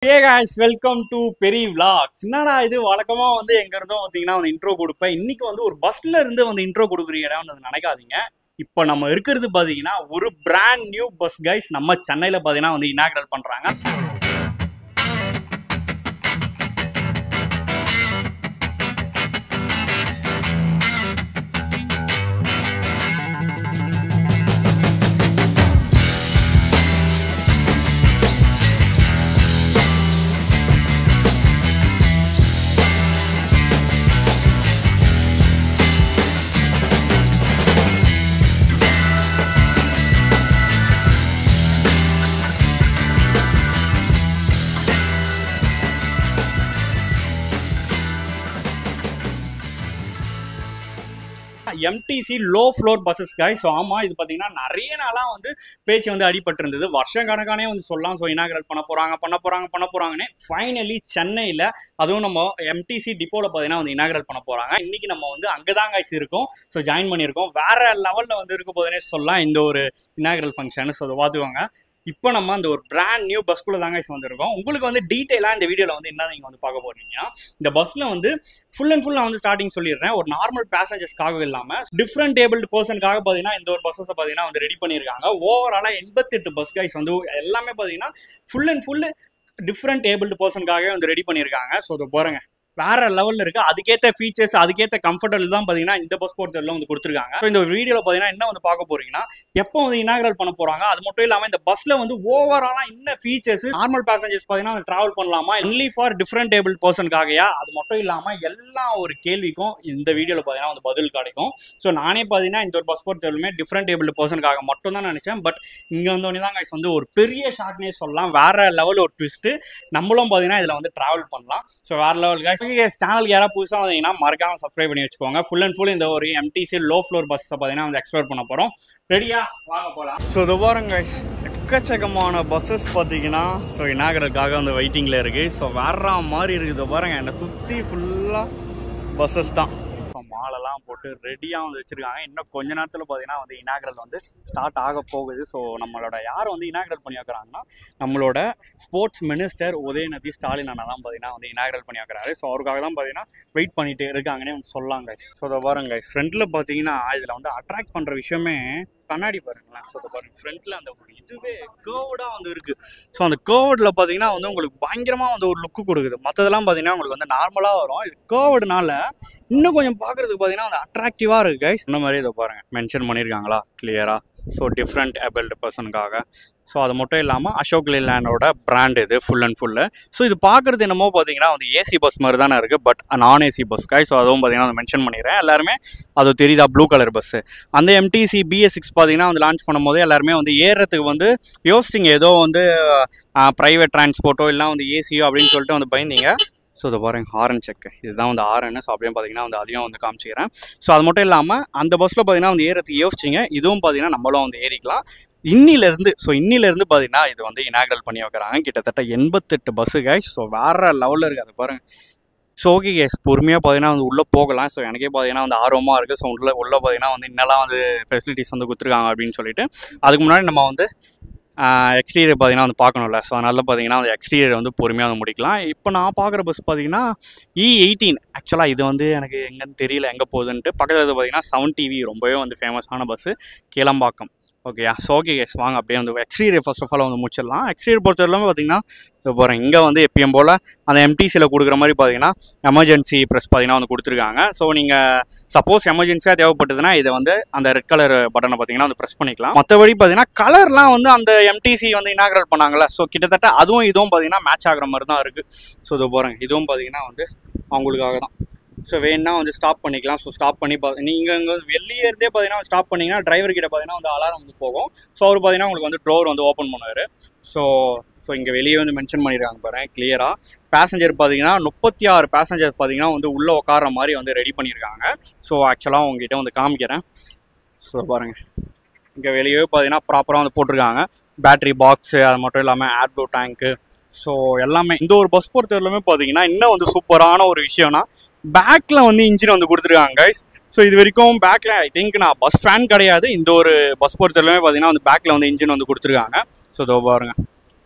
Hey guys, welcome to Peri Vlogs. என்னடா இது வழக்கமா எங்க இருந்தோம் பாத்தீங்கன்னா இன்ட்ரோ கொடுப்பேன். இன்னைக்கு ஒரு பஸ்ல இருந்து இன்ட்ரோ கொடுக்குறீங்கன்னு நினைக்காதீங்க. இப்போ நம்ம இருக்கிறது பாத்தீங்கன்னா ஒரு பிராண்ட் நியூ பஸ் கைஸ். நம்ம சென்னையில பாத்தீங்கன்னா இனாகரல் பண்றாங்க. MTC low floor buses guys. So ஆமா இது பாத்தீங்கன்னா நிறைய நாளா பேச்சு அடிபட்டு இருந்தது. வருஷம் கணக்கானே சொல்லலாம். ஸோ இனாகரல் பண்ண போறாங்கன்னு ஃபைனலி சென்னையில அதுவும் நம்ம MTC டிப்போல பாத்தீங்கன்னா இனாகரல் பண்ண போறாங்க. இன்னைக்கு நம்ம அங்கதான் guys இருக்கோம். ஸோ ஜாயின் பண்ணியிருக்கோம். வேற லெவல்ல இருக்க போதுன்னே சொல்லலாம் இந்த ஒரு இனாகரல் ஃபங்க்ஷன். ஸோ அதை பார்த்துவாங்க. இப்போ நம்ம அந்த ஒரு பிராண்ட் நியூ பஸ்குள்ள தாங்க வந்திருக்கோம். உங்களுக்கு டீட்டெயிலாக இந்த வீடியோவில் என்ன நீங்கள் பார்க்க போறீங்க, இந்த பஸ்ல ஃபுல் அண்ட் ஃபுல் நான் ஸ்டார்டிங் சொல்லிடுறேன். ஒரு நார்மல் பேசஞ்சர்ஸ்க்காக இல்லாமல் டிஃப்ரெண்ட் டேபிள்டு பர்சனுக்காக பார்த்தீங்கன்னா இந்த ஒரு பஸ்ஸை பார்த்தீங்கன்னா ரெடி பண்ணியிருக்காங்க. ஓவராலாக 88 பஸ் கைஸ் எல்லாமே பார்த்தீங்கன்னா full and full different abled பர்சனுக்காகவே ரெடி பண்ணியிருக்காங்க. ஸோ அதை போகிறேங்க வேற லெவலில் இருக்கு. அதுக்கேற்ற ஃபீச்சர்ஸ் அதுக்கேற்ற கம்ஃபர்டபிள் தான் பார்த்தீங்கன்னா இந்த பஸ் போர்ட்டலில் கொடுத்துருக்காங்க. ஸோ இந்த வீடியோவில் பார்த்தீங்கன்னா என்ன பார்க்க போறீங்கன்னா எப்போ இனாகரல் பண்ண போறாங்க, அது மட்டும் இல்லாமல் இந்த பஸ்ல ஓவராலாக என்ன ஃபீச்சர்ஸ், நார்மல் பேசஞ்சர்ஸ் பார்த்தீங்கன்னா டிராவல் பண்ணலாமா, ஒன்லி ஃபார் டிஃப்ரெண்ட் டேபிள் பர்சனுக்காகயா, அது மட்டும் இல்லாமல் எல்லா ஒரு கேள்விக்கும் இந்த வீடியோவில் பார்த்தீங்கன்னா பதில் கிடைக்கும். ஸோ நானே பார்த்தீங்கன்னா இந்த ஒரு பஸ் போர்ட்டலுமே டிஃப்ரெண்ட் டேபிள் பர்சனுக்காக மட்டும் தான் நினைச்சேன். பட் இங்கே வந்தோடனே தான் கைஸ் ஒரு பெரிய ஷார்ட்னே சொல்லலாம். வேற லெவல் ஒரு ட்விஸ்ட். நம்மளும் பார்த்தீங்கன்னா இதில் டிராவல் பண்ணலாம். ஸோ வேற லெவல் கைஸ். சேனலுக்கு யாராவது புதுசாக வந்தீங்கன்னா மறக்காம சப்ஸ்கிரைப் பண்ணி வச்சுக்கோங்க. ஃபுல் அண்ட் ஃபுல் இந்த ஒரு MTC லோ ஃப்ளோர் பஸ் பார்த்தீங்கன்னா எக்ஸ்ப்ளோர் பண்ண போறோம். ரெடியா வாங்க போகலாம். ஸோ இது பாருங்க கைஸ், எக்கச்சக்கமான பஸ்ஸஸ் பார்த்தீங்கன்னா ஸோ இனாகரலுக்காக வெயிட்டிங்ல இருக்கு. ஸோ வேற மாதிரி இருக்குது பாருங்க. என்னை சுற்றி ஃபுல்லாக பஸ்ஸஸ் தான். மாலெல்லாம் போட்டு ரெடியாக வச்சிருக்காங்க. இன்னும் கொஞ்ச நேரத்தில் பார்த்தீங்கன்னா இனாகரல் ஸ்டார்ட் ஆக போகுது. ஸோ நம்மளோட யார் இனாகரல் பண்ணி வைக்கிறாங்கன்னா நம்மளோட ஸ்போர்ட்ஸ் மினிஸ்டர் உதயநிதி ஸ்டாலின் அண்ணா தான் பார்த்தீங்கன்னா இனாகரல் பண்ணி வைக்கிறாரு. ஸோ அவருக்காக தான் பார்த்தீங்கன்னா வெயிட் பண்ணிட்டு இருக்காங்கன்னே சொல்லாங்க. ஸோ அதை பாருங்க ஃப்ரண்ட்ல பார்த்தீங்கன்னா இதில் அட்ராக்ட் பண்ணுற விஷயமே கண்ணாடி பாருங்களேன். ஸோ அதை பாருங்க ஃப்ரண்ட்ல அந்த இதுவே கேர்வ்டா இருக்கு. ஸோ அந்த கேர்வ்டில் பார்த்தீங்கன்னா உங்களுக்கு பயங்கரமாக ஒரு லுக்கு கொடுக்குது. மற்றதெல்லாம் பார்த்தீங்கன்னா உங்களுக்கு நார்மலாக வரும். இது கேர்வ்டுனால இன்னும் கொஞ்சம் பார்க்கறதுக்கு பார்த்தீங்கன்னா அட்ராக்டிவாக இருக்கு கைஸ். இந்த மாதிரி இதை பாருங்க மென்ஷன் பண்ணியிருக்காங்களா கிளியரா. ஸோ டிஃப்ரெண்ட் ஏபிள்டு பர்சனுக்காக. ஸோ அது மட்டும் இல்லாமல் அசோக் லேலண்டோட பிராண்ட் இது ஃபுல் அண்ட் ஃபுல்லு. ஸோ இது பார்க்குறது என்னமோ பார்த்தீங்கன்னா ஏசி பஸ் மாதிரி தானே இருக்குது. பட் நான் ஏசி பஸ் காய். ஸோ அதுவும் பார்த்தீங்கன்னா மென்ஷன் பண்ணிடுறேன். எல்லாருமே அது தெரியுதா ப்ளூ கலர் பஸ்ஸு. அந்த MTC BS6 பார்த்தீங்கன்னா லான்ச் பண்ணும்போது எல்லாருமே ஏறுறதுக்கு யோசிச்சிங்க ஏதோ ப்ரைவேட் டிரான்ஸ்போர்ட்டோ இல்லை ஏசியோ அப்படின்னு சொல்லிட்டு பயந்தீங்க. ஸோ இதை பாருங்க ஹாரன் செக், இதுதான் ஆர்என்எஸ். அப்படியே பார்த்தீங்கன்னா அதையும் காமிச்சிக்கிறேன். ஸோ அது மட்டும் இல்லாமல் அந்த பஸ்ஸில் பார்த்தீங்கன்னா ஏறத்துக்கு யோசிச்சிங்க. இதுவும் பார்த்தீங்கன்னா நம்மளும் ஏறிக்கலாம் இன்னிலேருந்து. ஸோ இன்னிலேருந்து பார்த்தீங்கன்னா இது இனாகரல் பண்ணி வைக்கிறாங்க. கிட்டத்தட்ட 88 பஸ்ஸு கைஸ். ஸோ வேறு லெவலில் இருக்குது அது பாருங்கள். ஸோ ஓகே கேஸ், பொறுமையாக பார்த்தீங்கன்னா உள்ளே போகலாம். ஸோ எனக்கே பார்த்தீங்கன்னா ஆர்வமாக இருக்குது. ஸோ உள்ளே பார்த்தீங்கன்னா இன்னெல்லாம் ஃபெசிலிட்டிஸ் கொடுத்துருக்காங்க அப்படின்னு சொல்லிட்டு. அதுக்கு முன்னாடி நம்ம எக்ஸ்டீரியர் பார்த்தீங்கன்னா பார்க்கணும்ல. ஸோ அதனால பார்த்தீங்கன்னா எக்ஸ்டீரியர் பொறுமையாக முடிக்கலாம். இப்போ நான் பார்க்குற பஸ் பார்த்தீங்கன்னா E18. ஆக்சுவலாக இது எனக்கு எங்கன்னு தெரியல எங்கே போகுதுன்ட்டு. பக்கத்தில் பார்த்தீங்கன்னா 7TV ரொம்பவே ஃபேமஸான பஸ்ஸு கேளம்பாக்கம். ஓகேயா. ஸோ ஓகே கேஸ் வாங்க அப்படியே எக்ஸ்டீரியர் ஃபர்ஸ்ட் ஆஃப் ஆல் முடிச்சிடலாம். எக்ஸ்டீரியர் பொறுத்தவரைக்கும் பார்த்தீங்கன்னா இப்போ போகிறேன் இங்கே எப்பயும் போல் அந்த MTCயில் கொடுக்குற மாதிரி பார்த்தீங்கன்னா எமர்ஜென்சி ப்ரெஸ் பார்த்தீங்கன்னா கொடுத்துருக்காங்க. ஸோ நீங்கள் சப்போஸ் எமர்ஜென்சியாக தேவைப்பட்டதுன்னா இதை அந்த ரெட் கலர் பட்டனை பார்த்தீங்கன்னா ப்ரெஸ் பண்ணிக்கலாம். மற்றபடி பார்த்தீங்கன்னா கலர்லாம் அந்த MTC இனாகரல் பண்ணாங்களே. ஸோ கிட்டத்தட்ட அதுவும் இதுவும் பார்த்தீங்கன்னா மேட்ச் ஆகிற மாதிரி தான் இருக்குது. ஸோ இது போகிறேன் இதுவும் பார்த்தீங்கன்னா அவங்களுக்காக தான். ஸோ வேணா ஸ்டாப் பண்ணிக்கலாம். ஸோ ஸ்டாப் பண்ணி நீங்கள் இங்கே வெளியே இருந்தே பார்த்தீங்கன்னா ஸ்டாப் பண்ணிங்கன்னா டிரைவர் கிட்ட பார்த்தீங்கன்னா அலாரம் போகும். ஸோ அவர் பார்த்தீங்கன்னா உங்களுக்கு டோர் ஓப்பன் பண்ணுவார். ஸோ இங்கே வெளியே மென்ஷன் பண்ணியிருக்காங்க பாருங்கள் கிளியராக. பேசஞ்சர் பார்த்தீங்கன்னா 36 பேசஞ்சர் பார்த்தீங்கன்னா உள்ளே உட்கார மாதிரி ரெடி பண்ணியிருக்காங்க. ஸோ ஆக்சுவலாக உங்ககிட்ட காமிக்கிறேன். ஸோ பாருங்கள் இங்கே வெளியே பார்த்தீங்கன்னா ப்ராப்பராக போட்டிருக்காங்க. பேட்ரி பாக்ஸு அது மட்டும் இல்லாமல் ஏர்ப்ளூ டேங்க்கு. ஸோ எல்லாமே இந்த ஒரு பஸ் பொறுத்தவரையிலுமே பார்த்தீங்கன்னா இன்னும் சூப்பரான ஒரு விஷயம்னா பேக்கில் இன்ஜின் கொடுத்துருக்காங்க கைஸ். ஸோ இது வரைக்கும் பேக்கில் ஐ திங்க் நான் பஸ் ஃபேன் கிடையாது. இந்த ஒரு பஸ் பொறுத்தவரையிலுமே பார்த்தீங்கன்னா பேக்கில் இன்ஜின் கொடுத்துருக்காங்க. ஸோ இதோ பாருங்க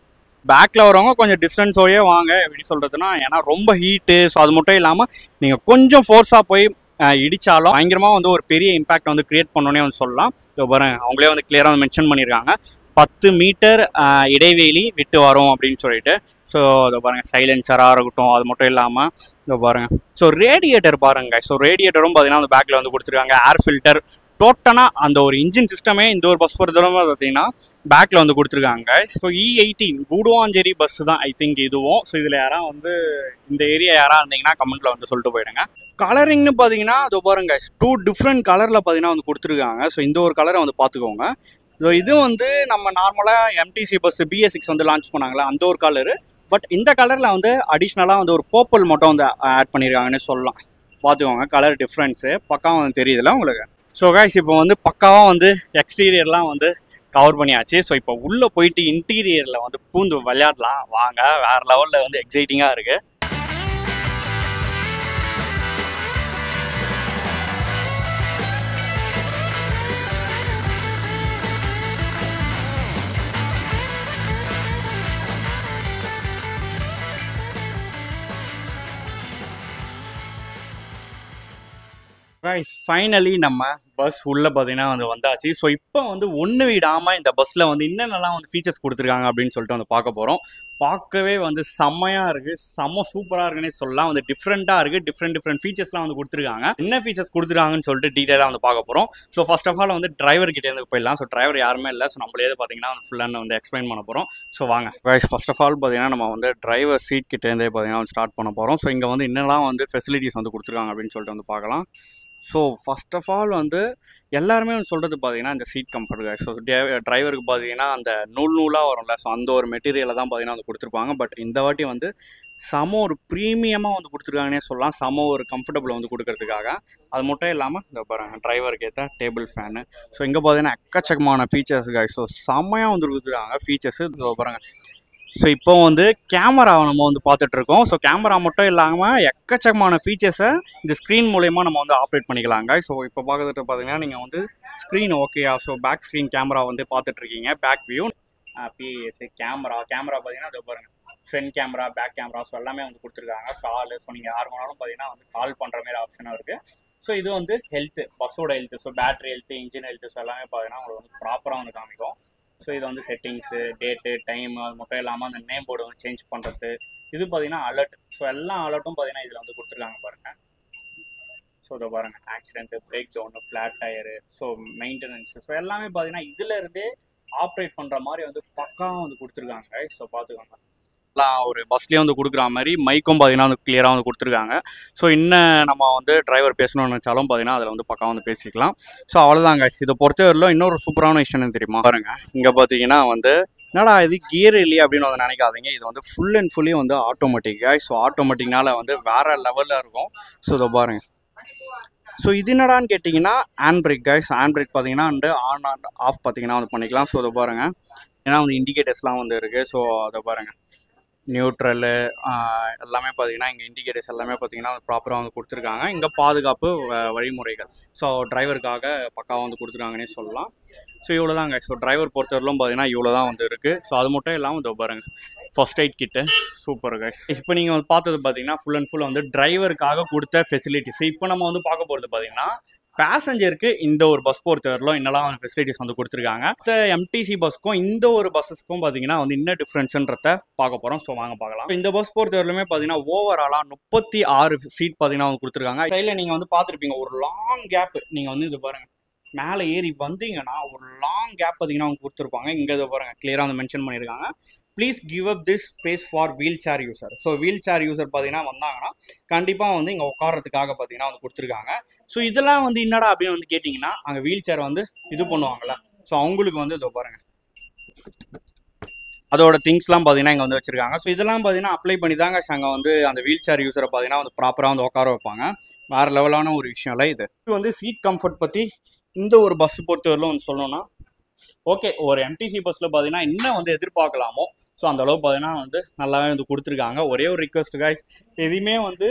பேக்கில் வரவங்க கொஞ்சம் டிஸ்டன்ஸோடய வாங்க, எப்படி சொல்கிறதுனா, ஏன்னா ரொம்ப ஹீட்டு. ஸோ அது மட்டும் இல்லாமல் நீங்கள் கொஞ்சம் ஃபோர்ஸாக போய் இடித்தாலும் பயங்கரமாக வந்து ஒரு பெரிய இம்பேக்ட் வந்து க்ரியேட் பண்ணோன்னே வந்து சொல்லலாம். ஸோ பாருங்க, அவங்களே வந்து கிளியராக வந்து மென்ஷன் பண்ணியிருக்காங்க 10 மீட்டர் இடைவெளி விட்டு வரும் அப்படின்னு சொல்லிட்டு. ஸோ அதை பாருங்கள், சைலன்சராக இருக்கட்டும், அது மட்டும் இல்லாமல் இதை பாருங்கள். ஸோ ரேடியேட்டர் பாருங்க. ஸோ ரேடியேட்டரும் பார்த்தீங்கன்னா அந்த பேக்கில் வந்து கொடுத்துருக்காங்க. ஏர் ஃபில்டர் டோட்டலாக அந்த ஒரு இன்ஜின் சிஸ்டமே இந்த ஒரு பஸ் பொறுத்தவரை பார்த்தீங்கன்னா பேக்கில் வந்து கொடுத்துருக்காங்க. ஸோ E18 கூடுவாஞ்சேரி பஸ் தான் ஐ திங்க் இதுவும். ஸோ இதில் யாராவது வந்து இந்த ஏரியா யாராக இருந்தீங்கன்னா கமெண்ட்டில் வந்து சொல்லிட்டு போயிடுங்க. கலரிங்னு பார்த்தீங்கன்னா அது பாருங்க, 2 டிஃப்ரெண்ட் கலரில் பார்த்தீங்கன்னா வந்து கொடுத்துருக்காங்க. ஸோ இந்த ஒரு கலரை வந்து பார்த்துக்கோங்க. ஸோ இது வந்து நம்ம நார்மலாக MTC பஸ் BS6 வந்து லான்ச் பண்ணாங்களா அந்த ஒரு கலரு. பட் இந்த கலரில் வந்து அடிஷ்னலாக வந்து ஒரு பர்பிள் மட்டும் வந்து ஆட் பண்ணியிருக்காங்கன்னு சொல்லலாம். பார்த்துக்கோங்க, கலர் டிஃப்ரென்ஸு பக்காவாக வந்து தெரியுதுல உங்களுக்கு. ஸோ கைஸ், இப்போ வந்து பக்காவாக வந்து எக்ஸ்டீரியர்லாம் வந்து கவர் பண்ணியாச்சு. ஸோ இப்போ உள்ளே போயிட்டு இன்டீரியரில் வந்து பூந்து விளையாடலாம் வாங்க. வேறு லெவலில் வந்து எக்ஸைட்டிங்காக இருக்குது. ரைஸ் ஃபைனலி நம்ம பஸ் உள்ளே பார்த்தீங்கன்னா வந்து வந்தாச்சு. ஸோ இப்போ வந்து ஒன்று விடாமல் இந்த பஸ்ஸில் வந்து என்னென்னலாம் வந்து ஃபீச்சர்ஸ் கொடுத்துருக்காங்க அப்படின்னு சொல்லிட்டு வந்து பார்க்க போகிறோம். பார்க்கவே வந்து செம்மையாக இருக்குது, செம்ம சூப்பராக இருக்குன்னே சொல்லலாம். வந்து டிஃப்ரெண்ட்டாக இருக்குது, டிஃப்ரெண்ட் ஃபீச்சர்ஸ்லாம் வந்து கொடுத்துருக்காங்க. என்ன ஃபீச்சர்ஸ் கொடுத்துருக்காங்கன்னு சொல்லிட்டு டீட்டெயிலாக வந்து பார்க்க போகிறோம். ஸோ ஃபர்ஸ்ட் ஆஃப் ஆல் வந்து டிரைவர் கிட்டேருந்து போயிடலாம். ஸோ டிரைவர் யாருமே இல்லை. ஸோ நம்மளே பார்த்தீங்கன்னா ஃபுல்லாக வந்து எக்ஸ்பிளைன் பண்ண போகிறோம். ஸோ வாங்க ரைஸ், ஃபர்ஸ்ட் ஆஃப் ஆல் பார்த்தீங்கன்னா நம்ம வந்து டிரைவர் சீட் கிட்டேருந்தே பார்த்தீங்கன்னா ஸ்டார்ட் பண்ண போகிறோம். ஸோ இங்கே வந்து என்னெல்லாம் வந்து ஃபெசிலிட்டிஸ் வந்து கொடுத்துருக்காங்க அப்படின்னு சொல்லிட்டு வந்து பார்க்கலாம். ஸோ ஃபர்ஸ்ட் ஆஃப் ஆல் வந்து எல்லாருமே வந்து சொல்கிறது பார்த்தீங்கன்னா இந்த சீட் கம்ஃபர்ட். ஸோ டிரைவருக்கு பார்த்தீங்கன்னா அந்த நூலாக வரும்ல, ஸோ அந்த ஒரு மெட்டீரியலை தான் பார்த்தீங்கன்னா வந்து கொடுத்துருப்பாங்க. பட் இந்த வாட்டி வந்து செம ஒரு ப்ரீமியமாக வந்து கொடுத்துருக்காங்கன்னே சொல்லலாம். செம ஒரு கம்ஃபர்டபுள் வந்து கொடுக்கறதுக்காக. அது மட்டும் இல்லாமல் இந்த பாருங்கள், டிரைவருக்கு ஏற்ற டேபிள் ஃபேனு. ஸோ இங்கே பார்த்தீங்கன்னா எக்கச்சக்கமான ஃபீச்சர்ஸ். ஸோ செம்மையாக வந்து கொடுத்துருக்காங்க ஃபீச்சர்ஸு. ஸோ பாருங்கள், ஸோ இப்போ வந்து கேமராவை நம்ம வந்து பார்த்துட்ருக்கோம். ஸோ கேமரா மட்டும் இல்லாமல் எக்கச்சக்கமான ஃபீச்சர்ஸை இந்த ஸ்க்ரீன் மூலயமா நம்ம வந்து ஆப்ரேட் பண்ணிக்கலாங்க. ஸோ இப்போ பார்க்குறது பார்த்தீங்கன்னா நீங்கள் வந்து ஸ்க்ரீன் ஓகேயா, ஸோ பேக் ஸ்க்ரீன் கேமரா வந்து பார்த்துட்ருக்கீங்க. பேக் வியூ பிஎஸ்சி கேமரா பார்த்தீங்கன்னா அது பாருங்கள், front camera, back camera, so எல்லாமே வந்து கொடுத்துருக்காங்க. கால், ஸோ நீங்கள் யார் வேணாலும் பார்த்தீங்கன்னா வந்து கால் பண்ணுற மாதிரி ஆப்ஷனாக இருக்குது. ஸோ இது வந்து ஹெல்த்து, பஸ்ஸோட health, so battery health, engine health, so எல்லாமே பார்த்தீங்கன்னா உங்களுக்கு வந்து ப்ராப்பராக வந்து காமிக்கும். ஸோ இது வந்து செட்டிங்ஸு, டேட்டு, டைம், அது மட்டும் இல்லாமல் அந்த நேம் போர்டு வந்து சேஞ்ச் பண்ணுறது. இது பார்த்தீங்கன்னா அலர்ட். ஸோ எல்லா அலர்ட்டும் பார்த்தீங்கன்னா இதில் வந்து கொடுத்துருக்காங்க பாருங்கள். ஸோ இதை பாருங்கள், accident, breakdown, flat tyre, so maintenance, so எல்லாமே பார்த்தீங்கன்னா இதிலேருந்தே ஆப்ரேட் பண்ணுற மாதிரி வந்து பக்காவாக வந்து கொடுத்துருக்காங்க. ஸோ பார்த்துக்கோங்க, ஒரு பஸ்லேயே வந்து கொடுக்குற மாதிரி மைக்கும் பார்த்தீங்கன்னா வந்து கிளியராக வந்து கொடுத்துருக்காங்க. ஸோ இன்னும் நம்ம வந்து டிரைவர் பேசணும்னு நினச்சாலும் பார்த்தீங்கன்னா அதில் வந்து பக்கம் வந்து பேசிக்கலாம். ஸோ அவ்வளோதாங்க. இதை பொறுத்தவரையிலும் இன்னொரு சூப்பரான விஷயம் தெரியுமா பாருங்க, இங்கே பார்த்தீங்கன்னா வந்து என்னடா இது கியர் இல்லையே அப்படின்னு வந்து நினைக்காதீங்க. இது வந்து ஃபுல் அண்ட் ஃபுல்லி வந்து ஆட்டோமேட்டிக்காக. ஸோ ஆட்டோமேட்டிக்னால வந்து வேறு லெவலில் இருக்கும். ஸோ இதை பாருங்க. ஸோ இது என்னடான்னு கேட்டிங்கன்னா hand brake guys. Hand brake பார்த்தீங்கன்னா வந்து ஆன் அண்ட் ஆஃப் பார்த்தீங்கன்னா வந்து பண்ணிக்கலாம். ஸோ இதை பாருங்கள், ஏன்னா வந்து இண்டிகேட்டர்ஸ்லாம் வந்து இருக்குது. ஸோ அதை பாருங்கள், நியூட்ரலு எல்லாமே பார்த்தீங்கன்னா இங்கே இண்டிகேட்டர்ஸ் எல்லாமே பார்த்தீங்கன்னா ப்ராப்பராக வந்து கொடுத்துருக்காங்க. இங்கே பாதுகாப்பு வழிமுறைகள், ஸோ டிரைவருக்காக பக்காவாக வந்து கொடுத்துருக்காங்கன்னே சொல்லலாம். ஸோ இவ்வளோ தாங்க. ஸோ டிரைவர் பொறுத்தவரையிலும் பார்த்தீங்கன்னா இவ்வளோ தான் வந்து இருக்குது. ஸோ அது மட்டும் இல்லாமல் இதோ பாருங்கள், first aid kit super guys. இப்போ நீங்கள் வந்து பார்த்தது பார்த்தீங்கன்னா ஃபுல் அண்ட் ஃபுல் வந்து டிரைவருக்காக கொடுத்த ஃபெசிலிட்டிஸ். இப்போ நம்ம வந்து பார்க்க போகிறது பார்த்தீங்கன்னா பேசஞ்சருக்கு இந்த ஒரு பஸ் பொறுத்தவரையிலும் என்னெல்லாம் ஃபெசிலிட்டிஸ் வந்து கொடுத்துருக்காங்க. MTC பஸ்க்கும் இந்த ஒரு பஸ்ஸஸ்க்கும் பார்த்தீங்கன்னா வந்து இன்னும் டிஃப்ரென்ஸுன்றத பார்க்க போகிறோம். ஸோ வாங்க பார்க்கலாம். இந்த பஸ் பொறுத்தவரையிலுமே பார்த்தீங்கன்னா ஓவராலாக 36 சீட் பார்த்தீங்கன்னா வந்து கொடுத்துருக்காங்க. சைடில் நீங்கள் வந்து பார்த்துருப்பீங்க ஒரு லாங் கேப். நீங்கள் வந்து இது பாருங்கள், மேலே ஏறி வந்தீங்கன்னா ஒரு லாங் கேப் பார்த்தீங்கன்னா அவங்க கொடுத்துருப்பாங்க. இங்கே இதை பாருங்கள், கிளியராக வந்து மென்ஷன் பண்ணியிருக்காங்க, please give up this space for wheelchair user. So wheelchair user பார்த்தீங்கன்னா வந்தாங்கன்னா கண்டிப்பாக வந்து இங்கே உட்காரத்துக்காக பார்த்தீங்கன்னா வந்து கொடுத்துருக்காங்க. ஸோ இதெல்லாம் வந்து என்னடா அப்படின்னு வந்து கேட்டிங்கன்னா அங்கே வீல் சேர் வந்து இது பண்ணுவாங்கள்ல, ஸோ அவங்களுக்கு வந்து இதோ பாருங்கள் அதோட திங்ஸ்லாம் பார்த்தீங்கன்னா இங்கே வந்து வச்சிருக்காங்க. ஸோ இதெல்லாம் பார்த்தீங்கன்னா அப்ளை பண்ணி தாங்க அங்கே வந்து அந்த வீல் சேர் யூஸரை பார்த்தீங்கன்னா வந்து ப்ராப்பராக வந்து உட்கார வைப்பாங்க. வேறு லெவலான ஒரு விஷயம் இல்லை இது. இது வந்து சீட் கம்ஃபர்ட் பற்றி இந்த ஒரு பஸ் பொறுத்தவரையிலும் வந்து சொல்லணும்னா ஓகே, ஒரு எம்டிசி பஸ்ஸில் பார்த்தீங்கன்னா இன்னும் வந்து எதிர்பார்க்கலாமோ, ஸோ அந்த அளவு பார்த்தீங்கன்னா வந்து நல்லாவே வந்து கொடுத்துருக்காங்க. ஒரே ஒரு ரிக்வஸ்ட் கைஸ், எதுவுமே வந்து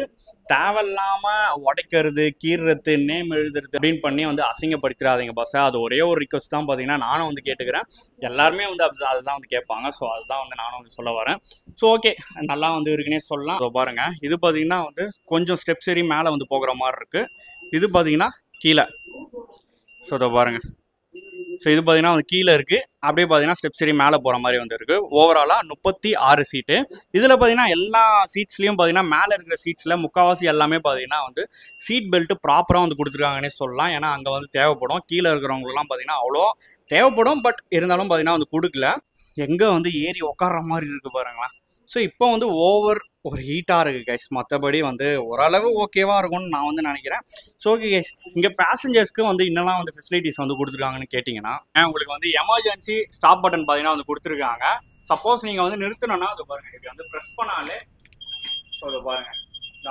தேவையில்லாமல் உடைக்கிறது, கீறுறது, நேம் எழுதுறது அப்படின்னு பண்ணி வந்து அசிங்கப்படுத்திடாதீங்க பஸ்ஸை. அது ஒரே ஒரு ரிக்வஸ்ட் தான் பார்த்தீங்கன்னா நானும் வந்து கேட்டுக்கிறேன். எல்லாருமே வந்து அதுதான் வந்து கேட்பாங்க. ஸோ அதுதான் வந்து நானும் வந்து சொல்ல வரேன். ஸோ ஓகே, நல்லா வந்து இருக்குன்னே சொல்லலாம். ஸோ பாருங்க, இது பார்த்தீங்கன்னா வந்து கொஞ்சம் ஸ்டெப்ஸ் ஏறி மேலே வந்து போகிற மாதிரி இருக்கு. இது பார்த்தீங்கன்னா கீழே. ஸோ இதை பாருங்க. ஸோ இது பார்த்தீங்கன்னா வந்து கீழே இருக்குது, அப்படியே பார்த்தீங்கன்னா ஸ்டெப் சரி மேலே போகிற மாதிரி வந்து இருக்குது. ஓவராலாக 36 சீட்டு. இதில் பார்த்தீங்கன்னா எல்லா சீட்ஸ்லையும் பார்த்தீங்கன்னா மேலே இருக்கிற சீட்ஸில் முக்கால்வாசி எல்லாமே பார்த்தீங்கன்னா வந்து சீட் பெல்ட்டு ப்ராப்பராக வந்து கொடுத்துருக்காங்கன்னே சொல்லலாம். ஏன்னா அங்கே வந்து தேவைப்படும். கீழே இருக்கிறவங்களுக்குலாம் பார்த்தீங்கன்னா அவ்வளோ தேவைப்படும், பட் இருந்தாலும் பார்த்தீங்கன்னா வந்து கொடுக்கல. எங்கே வந்து ஏறி உட்கார்ற மாதிரி இருக்குது பாருங்களேன். ஸோ இப்போ வந்து ஒரு ஹீட்டாக இருக்குது கைஸ். மற்றபடி வந்து ஓரளவு ஓகேவாக இருக்கும்னு நான் வந்து நினைக்கிறேன். ஸோ ஓகே கைஸ், இங்கே பேசஞ்சர்ஸ்க்கு வந்து இன்னெல்லாம் வந்து ஃபெசிலிட்டிஸ் வந்து கொடுத்துருக்காங்கன்னு கேட்டிங்கன்னா, உங்களுக்கு வந்து எமர்ஜென்சி ஸ்டாப் பட்டன் பார்த்தீங்கன்னா வந்து கொடுத்துருக்காங்க. சப்போஸ் நீங்கள் வந்து நிறுத்தணும்னா அது பாருங்கள், இது வந்து ப்ரெஸ் பண்ணாலே ஸோ அது பாருங்கள்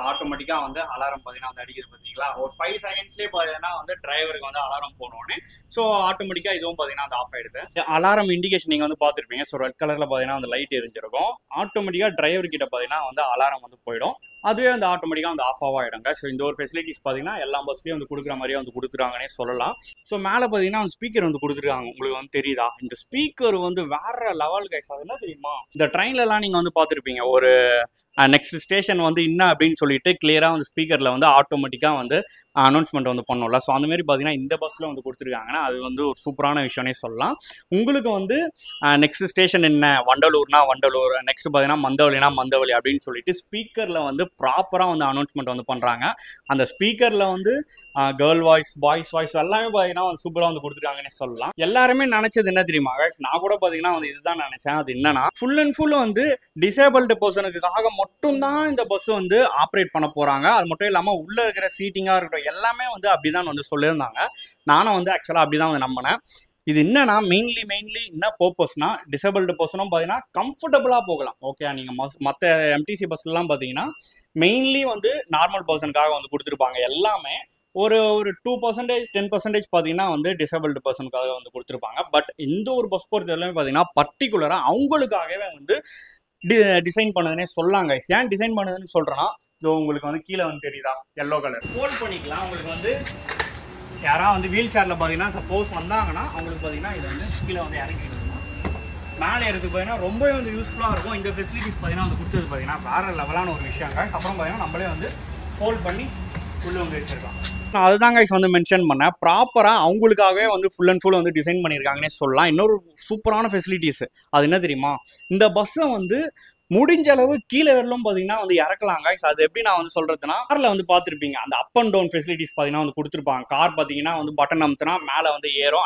ஆட்டோமேட்டிக்காக வந்து அலாரம் பார்த்தீங்கன்னா வந்து அடிக்குது பார்த்தீங்களா. ஒரு 5 செகண்ட்ஸ்லேயே பார்த்தீங்கன்னா வந்து டிரைவருக்கு வந்து அலாரம் போனோடனே ஸோ ஆட்டோமேட்டிக்காக இதுவும் பார்த்தீங்கன்னா அது ஆஃப் ஆகிடுது. அலாரம் இண்டிகேஷன் நீங்கள் வந்து பார்த்துருப்பீங்க. ஸோ ரெட் கலரில் பார்த்தீங்கன்னா அந்த லைட் எரிஞ்சிருக்கும். ஆட்டோமேட்டிக்காக டிரைவர் கிட்ட பார்த்தீங்கன்னா வந்து அலாரம் வந்து போயிடும். அதுவே வந்து ஆட்டோமேட்டிக்காக வந்து ஆஃப் ஆகிடுங்க. ஸோ இந்த ஒரு ஃபெசிலிட்டிஸ் பார்த்தீங்கன்னா எல்லா பஸ்லேயும் வந்து கொடுக்குற மாதிரியே வந்து கொடுத்துருக்காங்கன்னே சொல்லலாம். ஸோ மேலே பார்த்தீங்கன்னா வந்து ஸ்பீக்கர் வந்து கொடுத்துருக்காங்க. உங்களுக்கு வந்து தெரியுதா, இந்த ஸ்பீக்கர் வந்து வேற லெவல் கைஸ். அது என்ன தெரியுமா, இந்த ட்ரெயின்லலாம் நீங்கள் வந்து பார்த்துருப்பீங்க, ஒரு நெக்ஸ்ட் ஸ்டேஷன் வந்து என்ன அப்படின்னு சொல்லிட்டு கிளியராக வந்து ஸ்பீக்கரில் வந்து ஆட்டோமேட்டிக்காக வந்து அனௌன்ஸ்மெண்ட் வந்து பண்ணோம்ல. ஸோ அந்த மாதிரி பார்த்தீங்கன்னா இந்த பஸ்ஸில் வந்து கொடுத்துருக்காங்கன்னா அது வந்து ஒரு சூப்பரான விஷயம்னே சொல்லலாம். உங்களுக்கு வந்து நெக்ஸ்ட் ஸ்டேஷன் என்ன, வண்டலூர்னா வண்டலூர், நெக்ஸ்ட் பார்த்தீங்கன்னா மந்தவழினா மந்தவழி அப்படின்னு சொல்லிட்டு ஸ்பீக்கரில் வந்து ப்ராப்பராக வந்து அனௌன்ஸ்மெண்ட் வந்து பண்ணுறாங்க. அந்த ஸ்பீக்கரில் வந்து கேர்ள் வாய்ஸ், பாய்ஸ் வாய்ஸ் எல்லாமே பார்த்தீங்கன்னா வந்து சூப்பராக வந்து கொடுத்துருக்காங்கன்னே சொல்லலாம். எல்லாருமே நினச்சது என்ன தெரியுமா guys, நான் கூட பார்த்தீங்கன்னா வந்து இதுதான் நினச்சேன். அது என்னன்னா ஃபுல் அண்ட் ஃபுல் வந்து டிசேபிள்டு பர்சனுக்காக மட்டும்தான் இந்த பஸ் வந்து ஆப்ரேட் பண்ண போறாங்க. அது மட்டும் இல்லாமல் உள்ள இருக்கிற சீட்டிங்காக இருக்கட்டும் எல்லாமே வந்து அப்படிதான் வந்து சொல்லியிருந்தாங்க. நானும் வந்து ஆக்சுவலாக அப்படிதான் வந்து நம்பினேன். இது என்னன்னா மெயின்லி என்ன பர்பஸ்னா, டிசேபிள்டு பர்சனும் பார்த்தீங்கன்னா கம்ஃபர்டபுளாக போகலாம். ஓகே, நீங்கள் மற்ற எம்டிசி பஸ்லாம் பார்த்தீங்கன்னா மெயின்லி வந்து நார்மல் பர்சனுக்காக வந்து கொடுத்துருப்பாங்க. எல்லாமே ஒரு 2% 10% பார்த்தீங்கன்னா வந்து டிசேபிள்டு பர்சனுக்காக வந்து கொடுத்துருப்பாங்க. பட் இந்த ஒரு பஸ் பொறுத்த எல்லாமே பார்த்தீங்கன்னா பர்டிகுலராக அவங்களுக்காகவே வந்து டிசைன் பண்ணதுன்னே சொல்லாங்க. ஏன் டிசைன் பண்ணதுன்னு சொல்கிறேன்னா, இதோ உங்களுக்கு வந்து கீழே வந்து தெரியுதா எல்லோ கலர் ஃபோல்ட் பண்ணிக்கலாம். உங்களுக்கு வந்து யாராவது வந்து வீல் சேரில் பார்த்தீங்கன்னா சப்போஸ் வந்தாங்கன்னா அவங்களுக்கு பார்த்தீங்கன்னா இது வந்து கீழே வந்து இறங்கிடுமா, மேலே எடுத்து பார்த்தீங்கன்னா ரொம்பவே வந்து யூஸ்ஃபுல்லாக இருக்கும். இந்த ஃபெசிலிட்டிஸ் பார்த்தீங்கன்னா வந்து கொடுத்தது பார்த்தீங்கன்னா வேறு லெவலான ஒரு விஷயங்க. அப்புறம் பார்த்தீங்கன்னா நம்மளே வந்து ஃபோல்ட் பண்ணி உள்ளே வந்து வச்சுருக்கோம். நான் அதுதான் கைஸ் வந்து மென்ஷன் பண்ணேன். ப்ராப்பராக அவங்களுக்காகவே வந்து ஃபுல் அண்ட் ஃபுல் வந்து டிசைன் பண்ணியிருக்காங்கன்னே சொல்லலாம். இன்னொரு சூப்பரான ஃபெசிலிட்டிஸ் அது என்ன தெரியுமா, இந்த பஸ்ஸை வந்து முடிஞ்ச அளவு கீழே வரலும் பார்த்தீங்கன்னா வந்து இறக்கலாம் கைஸ். அது எப்படி நான் வந்து சொல்கிறதுனா, காரில் வந்து பார்த்துருப்பீங்க அந்த அப் அண்ட் டவுன் ஃபெசிலிட்டிஸ் பார்த்தீங்கன்னா வந்து கொடுத்துருப்பாங்க. கார் பார்த்தீங்கன்னா வந்து பட்டன் அமுத்துனா மேலே வந்து ஏறும்,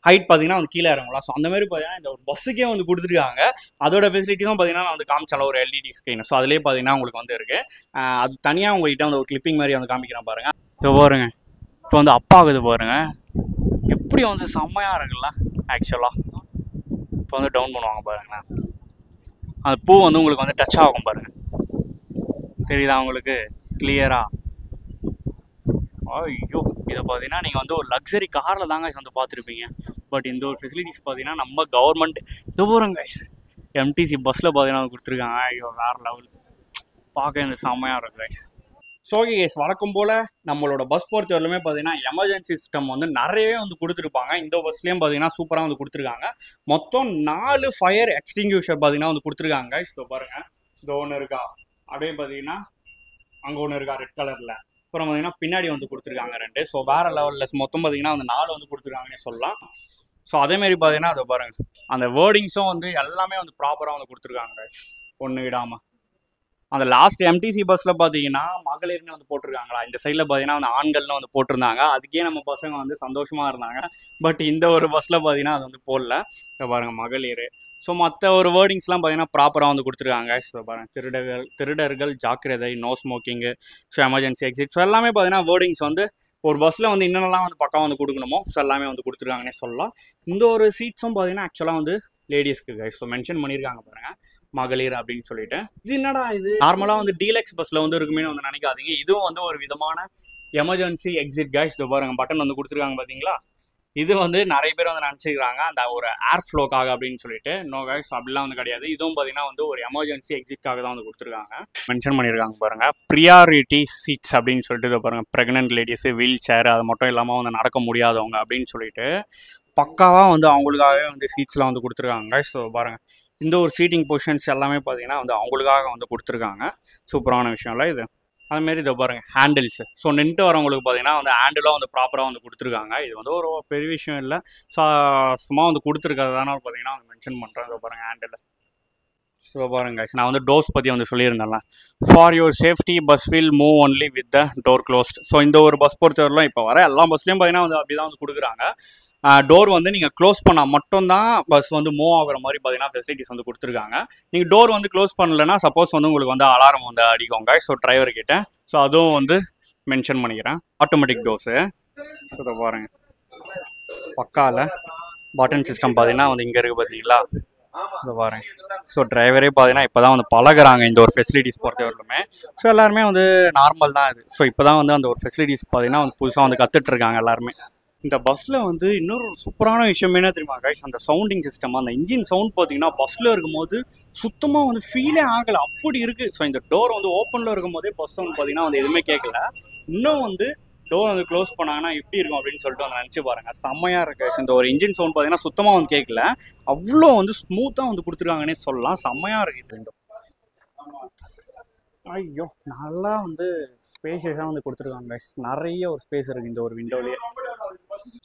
ஹைட் பார்த்தீங்கன்னா வந்து கீழே இறங்கலாம். ஸோ அந்த மாதிரி பார்த்தீங்கன்னா இந்த ஒரு பஸ்ஸுக்கே வந்து கொடுத்துருக்காங்க. அதோட ஃபெசிலிட்டிஸும் பார்த்தீங்கன்னா நான் வந்து காமிச்சால ஒரு எல்இடி ஸ்க்ரீன். ஸோ அதிலே பார்த்தீங்கன்னா உங்களுக்கு வந்து இருக்குது. அது தனியாக உங்கள்கிட்ட வந்து ஒரு கிளிப்பிங் மாதிரி வந்து காமிக்கிறேன் பாருங்க. இப்போ பாருங்க, இப்போ வந்து அப்பாகுது பாருங்க, எப்படி வந்து செம்மையாக இருக்குல்ல ஆக்சுவலாக. இப்போ வந்து டவுன் பண்ணுவாங்க பாருங்களேன், அந்த பூ வந்து உங்களுக்கு வந்து டச் ஆகும் பாருங்க, தெரியுதா உங்களுக்கு கிளியரா. ஐயோ, இதை பார்த்தீங்கன்னா நீங்கள் வந்து ஒரு லக்ஸரி காரில் தாங்க வந்து பார்த்துருப்பீங்க. பட் இந்த ஒரு ஃபெசிலிட்டிஸ் பார்த்தீங்கன்னா நம்ம கவர்மெண்ட் இது போகிறோம் கைஸ் எம்டிசி பஸ்ஸில் பார்த்தீங்கன்னா கொடுத்துருக்காங்க. ஐயோ வேறு லெவல், பார்க்க இந்த செம்மையாக இருக்கும் கைஸ். ஸோ ஓகே கைஸ், வழக்கம் போல் நம்மளோட பஸ் பொறுத்தவரையிலுமே பார்த்தீங்கன்னா எமர்ஜென்சி சிஸ்டம் வந்து நிறையவே வந்து கொடுத்துருப்பாங்க. இந்த பஸ்லேயும் பார்த்தீங்கன்னா சூப்பராக வந்து கொடுத்துருக்காங்க. மொத்தம் 4 ஃபயர் எக்ஸ்டிங்யூஷர் பார்த்தீங்கன்னா வந்து கொடுத்துருக்காங்க. இப்போ பாருங்கள், இந்த ஒன்று இருக்கா, அப்படியே பார்த்தீங்கன்னா அங்கே ஒன்று இருக்கா ரெட் கலரில், அப்புறம் பார்த்தீங்கன்னா பின்னாடி வந்து கொடுத்துருக்காங்க 2. ஸோ வேறு லெவலில் மொத்தம் பார்த்தீங்கன்னா அந்த 4 வந்து கொடுத்துருக்காங்கன்னே சொல்லலாம். ஸோ அதேமாரி பார்த்தீங்கன்னா அதை பாருங்கள், அந்த வேர்டிங்ஸும் வந்து எல்லாமே வந்து ப்ராப்பராக வந்து கொடுத்துருக்காங்க ஒன்று விடாமல். அந்த லாஸ்ட் எம்டிசி பஸ்ஸில் பார்த்தீங்கன்னா மகளிர்னு வந்து போட்டிருக்காங்களா, இந்த சைடில் பார்த்தீங்கன்னா அந்த ஆண்கள்னு வந்து போட்டிருந்தாங்க. அதுக்கே நம்ம பசங்க வந்து சந்தோஷமாக இருந்தாங்க. பட் இந்த ஒரு பஸ்ஸில் பார்த்தீங்கன்னா அது வந்து போடல. இப்போ பாருங்கள் மகளிர். ஸோ மற்ற ஒரு வேர்டிங்ஸ்லாம் பார்த்தீங்கன்னா ப்ராப்பராக வந்து கொடுத்துருக்காங்க. ஸோ பாருங்கள், திருடர்கள் ஜாக்கிரதை, no smoking, so emergency exit, so எல்லாமே பார்த்தீங்கன்னா வேர்டிங்ஸ் வந்து ஒரு பஸ்ஸில் வந்து என்னென்னலாம் வந்து பக்கம் வந்து கொடுக்கணுமோ ஸோ எல்லாமே வந்து கொடுத்துருக்காங்கன்னே சொல்லலாம். இந்த ஒரு சீட்ஸும் பார்த்தீங்கன்னா ஆக்சுவலாக வந்து லேடிஸ்க்கு கைஸ். ஸோ மென்ஷன் பண்ணியிருக்காங்க பாருங்கள் மகளிர் அப்படின்னு சொல்லிட்டு. இது என்னடா இது, நார்மலாக வந்து டீலக்ஸ் பஸ்ஸில் வந்து இருக்குமே வந்து நினைக்காதீங்க. இதுவும் வந்து ஒரு விதமான எமர்ஜென்சி எக்ஸிட் கைஸ். இது பாருங்க பட்டன் வந்து கொடுத்துருக்காங்க பார்த்தீங்களா. இது வந்து நிறைய பேர் வந்து நினச்சிக்கிறாங்க அந்த ஒரு ஏர் ஃப்ளோக்காக அப்படின்னு சொல்லிட்டு. நோ கைஸ், அப்படிலாம் வந்து கிடையாது. இதுவும் பார்த்தீங்கன்னா வந்து ஒரு எமர்ஜென்சி எக்ஸிட்காக தான் வந்து கொடுத்துருக்காங்க. மென்ஷன் பண்ணியிருக்காங்க பாருங்கள், ப்ரியாரிட்டி சீட்ஸ் அப்படின்னு சொல்லிட்டு. இதை பாருங்கள், ப்ரெக்னென்ட் லேடிஸு, வீல் சேர் அது மட்டும் இல்லாமல் வந்து நடக்க முடியாதவங்க அப்படின்னு சொல்லிட்டு பக்காவாக வந்து அவங்களுக்காகவே வந்து சீட்ஸ்லாம் வந்து கொடுத்துருக்காங்க. ஸோ பாருங்கள், இந்த ஒரு சீட்டிங் பொசிஷன்ஸ் எல்லாமே பார்த்தீங்கன்னா வந்து அவங்களுக்காக வந்து கொடுத்துருக்காங்க. சூப்பரான விஷயம்ல இது. அதுமாரி இதை பாருங்கள், ஹேண்டில்ஸு. ஸோ நின்ட்டு வரவங்களுக்கு பார்த்தீங்கன்னா வந்து ஹேண்டிலும் வந்து ப்ராப்பராக வந்து கொடுத்துருக்காங்க. இது வந்து ஒரு பெரிய விஷயம் இல்லை. ஸோ சும்மா வந்து கொடுத்துருக்கிறதான பார்த்தீங்கன்னா வந்து மென்ஷன் பண்ணுறேன். இதை பாருங்கள், ஹேண்டில். ஸோ பாருங்க guys, நான் வந்து டோர்ஸ் பற்றி வந்து சொல்லியிருந்தேன்ல. For your safety bus will move only with the door closed. So இந்த ஒரு பஸ் பொறுத்தவரையிலும் இப்போ வர எல்லா பஸ்லேயும் பார்த்தீங்கன்னா வந்து அப்படி தான் வந்து கொடுக்குறாங்க. டோர் வந்து நீங்கள் க்ளோஸ் பண்ணால் மட்டும்தான் பஸ் வந்து மூவ் ஆகுற மாதிரி பார்த்தீங்கன்னா ஃபெசிலிட்டிஸ் வந்து கொடுத்துருக்காங்க. நீங்கள் டோர் வந்து க்ளோஸ் பண்ணலைன்னா சப்போஸ் வந்து உங்களுக்கு வந்து அலாரம் வந்து அடிக்குங்க. ஸோ டிரைவர்கிட்ட ஸோ அதுவும் வந்து மென்ஷன் பண்ணிக்கிறேன். Automatic doors. ஸோ இதை பாருங்கள், பக்காவில் பட்டன் சிஸ்டம் பார்த்தீங்கன்னா வந்து இங்கே இருக்குது பார்த்தீங்களா. இதை பாருங்க. ஸோ டிரைவரே பார்த்தீங்கன்னா இப்போ தான் வந்து பழகுறாங்க இந்த ஒரு ஃபெசிலிட்டிஸ் பொறுத்தவரையிலுமே. ஸோ எல்லாருமே வந்து நார்மல் தான் இது. ஸோ இப்போ தான் வந்து அந்த ஒரு ஃபெசிலிட்டிஸ் பார்த்தீங்கன்னா வந்து புதுசாக வந்து கற்றுட்ருக்காங்க எல்லாருமே. இந்த பஸ்ஸில் வந்து இன்னொரு சூப்பரான விஷயம் என்ன தெரியுமா கைஸ், அந்த சவுண்டிங் சிஸ்டம். அந்த இன்ஜின் சவுண்ட் பார்த்தீங்கன்னா பஸ்ஸில் இருக்கும்போது சுத்தமாக வந்து ஃபீலே ஆகலை, அப்படி இருக்குது. ஸோ இந்த டோர் வந்து ஓப்பனில் இருக்கும் போதே பஸ் சவுண்ட் பார்த்தீங்கன்னா வந்து எதுவுமே கேட்கல. இன்னும் வந்து டோர் வந்து க்ளோஸ் பண்ணாங்கன்னா எப்படி இருக்கும் அப்படின்னு சொல்லிட்டு வந்து நினச்சி பாருங்கள். செம்மையாக இருக்கு. இந்த ஒரு இன்ஜின் சவுண்ட் பார்த்தீங்கன்னா சுத்தமாக வந்து கேட்கல, அவ்வளோ வந்து ஸ்மூத்தாக வந்து கொடுத்துருக்காங்கன்னே சொல்லலாம். செம்மையாக இருக்குது விண்டோ. ஐயோ, நல்லா வந்து ஸ்பேஷியஸாக வந்து கொடுத்துருக்காங்க கைஸ். நிறைய ஒரு ஸ்பேஸ் இருக்குது இந்த ஒரு விண்டோலேயே.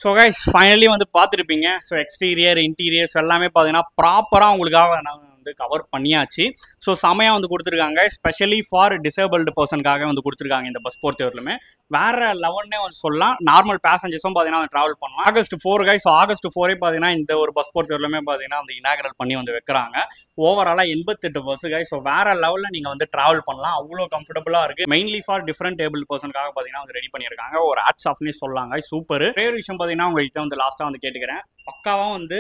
ஸோ கைஸ், ஃபைனலி வந்து பார்த்துருப்பீங்க. ஸோ எக்ஸ்டீரியர் இன்டீரியர்ஸ் எல்லாமே பார்த்தீங்கன்னா ப்ராப்பராக உங்களுக்காக நாங்கள் வந்து கவர் பண்ணியாச்சு. ஸோ செமையாக வந்து கொடுத்துருக்காங்க. ஸ்பெஷலி ஃபார் டிசேபிள்டு பர்சனுக்காக வந்து கொடுத்துருக்காங்க இந்த பஸ் பொறுத்தவரையிலுமே. வேறு லெவல்னே வந்து சொல்லலாம். நார்மல் பேசஞ்சர்ஸும் பார்த்தீங்கன்னா வந்து ட்ராவல் பண்ணலாம். August 4 guys. ஸோ ஆகஸ்ட் 4 பார்த்தீங்கன்னா இந்த ஒரு பஸ் பொறுத்தவரையிலுமே பார்த்தீங்கன்னா வந்து இனாகரல் பண்ணி வந்து வைக்கிறாங்க. ஓவராலாக 88 பஸ் கைஸ். ஸோ வேறு லெவலில் நீங்கள் வந்து ட்ராவல் பண்ணலாம். அவ்வளோ கம்ஃபர்டபுளாக இருக்குது. மெயின்லி ஃபார் டிஃப்ரெண்ட் டேபிள் பர்சனுக்காக பார்த்தீங்கன்னா வந்து ரெடி பண்ணியிருக்காங்க. ஒரு ஹேட்ஸ் ஆஃப்னே சொல்லலாங்க. சூப்பர். வேறு விஷயம் பார்த்தீங்கன்னா உங்கள்கிட்ட வந்து லாஸ்ட்டாக வந்து கேட்டுக்கிறேன். பக்காவாக வந்து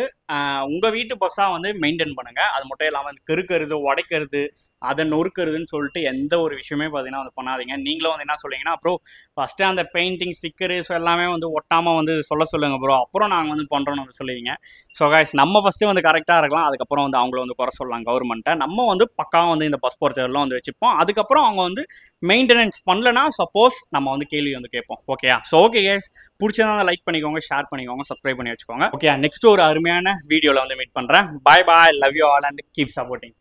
உங்கள் வீட்டு பஸ்ஸாக வந்து மெயின்டைன் பண்ணுங்கள். அது மட்டும் இல்லாமல் வந்து கெருக்கிறது, உடைக்கிறது, அதை நொறுக்கிறதுன்னு சொல்லிட்டு எந்த ஒரு விஷயமே பார்த்தீங்கன்னா வந்து பண்ணாதீங்க. நீங்களும் வந்து என்ன சொல்லிங்கன்னா, அப்புறம் ஃபஸ்ட்டு அந்த பெயிண்டிங் ஸ்டிக்கரு ஸோ எல்லாமே வந்து ஒட்டாமல் வந்து சொல்லுங்கள் ப்ரோ, அப்புறம் நாங்கள் வந்து பண்ணுறோன்னு வந்து சொல்லுவீங்க. ஸோ கைஸ், நம்ம ஃபஸ்ட்டு வந்து கரெக்டாக இருக்கலாம். அதுக்கப்புறம் வந்து அவங்கள வந்து குறை சொல்லலாம் கவர்மெண்ட்டை. நம்ம வந்து பக்காவாக வந்து இந்த பஸ் பொறுத்தவரையிலும் வந்து வச்சுப்போம். அதுக்கப்புறம் அவங்க வந்து மெயின்டெனன்ஸ் பண்ணலன்னா சப்போஸ் நம்ம வந்து கேள்வி வந்து கேட்போம். ஓகேயா? ஸோ ஓகே கைஸ், பிடிச்சதான் லைக் பண்ணிக்கோங்க, ஷேர் பண்ணிக்கோங்க, சப்ஸ்கிரைப் பண்ணி வச்சுக்கோங்க. ஓகே, நெக்ஸ்ட் ஒரு அருமையான வீடியோவில் வந்து மீட் பண்ணுறேன். Bye bye, love you all and keep supporting.